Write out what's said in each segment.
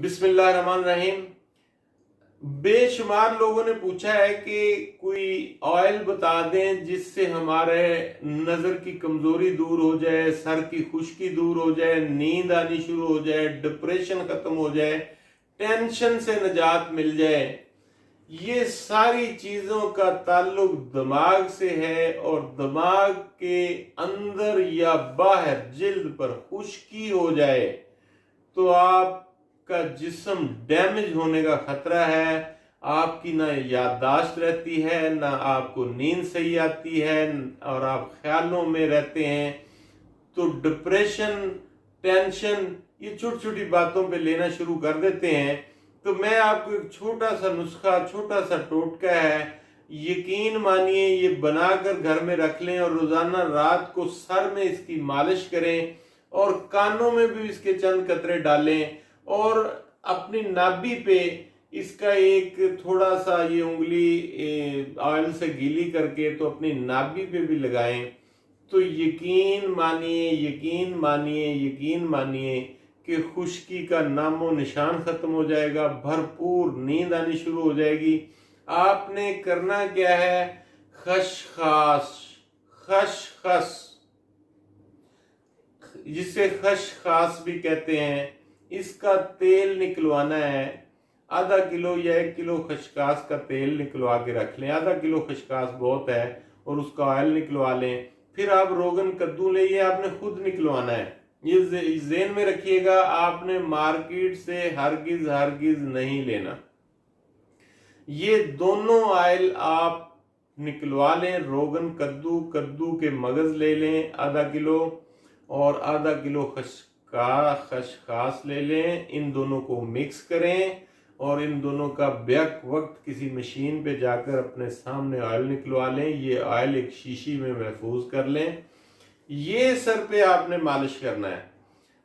बिस्मिल्लाहिर्रहमानिर्रहीम। बेशुमार लोगों ने पूछा है कि कोई ऑयल बता दें जिससे हमारे नज़र की कमज़ोरी दूर हो जाए, सर की खुश्की दूर हो जाए, नींद आनी शुरू हो जाए, डिप्रेशन ख़त्म हो जाए, टेंशन से निजात मिल जाए। ये सारी चीज़ों का ताल्लुक दिमाग से है और दिमाग के अंदर या बाहर जिल्द पर खुश्की हो जाए तो आपका जिस्म डैमेज होने का खतरा है। आपकी ना याददाश्त रहती है, ना आपको नींद सही आती है और आप ख्यालों में रहते हैं। तो डिप्रेशन, टेंशन ये छोटी छोटी बातों पे लेना शुरू कर देते हैं। तो मैं आपको एक छोटा सा नुस्खा, छोटा सा टोटका है, यकीन मानिए ये बनाकर घर में रख लें और रोजाना रात को सर में इसकी मालिश करें और कानों में भी इसके चंद कतरे डालें और अपनी नाभि पे इसका एक थोड़ा सा ये उंगली ऑयल से गीली करके तो अपनी नाभि पे भी लगाएं। तो यकीन मानिए, यकीन मानिए, यकीन मानिए कि खुश्की का नामो निशान खत्म हो जाएगा, भरपूर नींद आनी शुरू हो जाएगी। आपने करना क्या है, खसखस, खसखस जिसे खसखस भी कहते हैं, इसका तेल निकलवाना है। आधा किलो या 1 किलो खसखस का तेल निकलवा के रख लें। आधा किलो खसखस बहुत है और उसका ऑयल निकलवा लें। फिर आप रोगन कद्दू ले, ये आपने खुद निकलवाना है। ये ज़हन में रखिएगा, आपने मार्केट से हरगिज हरगिज नहीं लेना। ये दोनों ऑयल आप निकलवा लें। रोगन कद्दू, कद्दू के मगज ले लें आधा किलो और आधा किलो खसखस ले लें। इन दोनों को मिक्स करें और इन दोनों का बैक वक्त किसी मशीन पे जाकर अपने सामने ऑयल निकलवा लें। ये ऑयल एक शीशी में महफूज कर लें। ये सर पे आपने मालिश करना है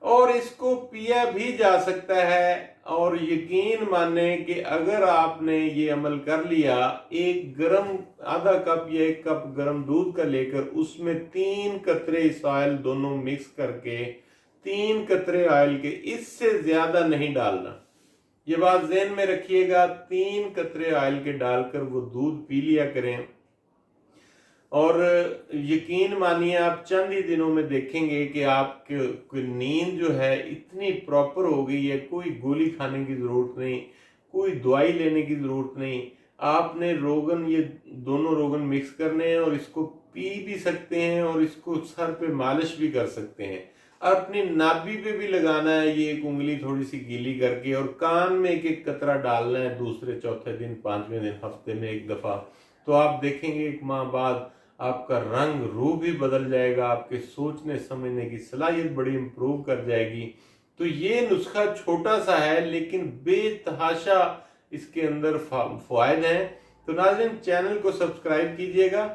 और इसको पिया भी जा सकता है। और यकीन माने कि अगर आपने ये अमल कर लिया, एक गरम आधा कप या 1 कप गरम दूध का लेकर उसमें 3 कतरे इस ऑयल दोनों मिक्स करके, 3 कतरे ऑयल के, इससे ज्यादा नहीं डालना। ये बात ज़हन में रखिएगा, 3 कतरे ऑयल के डालकर वो दूध पी लिया करें। और यकीन मानिए आप चंद ही दिनों में देखेंगे कि आपकी नींद जो है इतनी प्रॉपर हो गई है। कोई गोली खाने की ज़रूरत नहीं, कोई दवाई लेने की ज़रूरत नहीं। आपने रोगन, ये दोनों रोगन मिक्स करने हैं और इसको पी भी सकते हैं और इसको सर पे मालिश भी कर सकते हैं। अपनी नाभि पे भी लगाना है, ये एक उंगली थोड़ी सी गीली करके, और कान में 1-1 कतरा डालना है दूसरे, चौथे दिन, 5वें दिन, हफ्ते में 1 दफ़ा। तो आप देखेंगे 1 माह बाद आपका रंग रूप भी बदल जाएगा, आपके सोचने समझने की सलाहियत बड़ी इम्प्रूव कर जाएगी। तो ये नुस्खा छोटा सा है लेकिन बेतहाशा इसके अंदर फ़ायदे हैं। तो नाज़रीन, चैनल को सब्सक्राइब कीजिएगा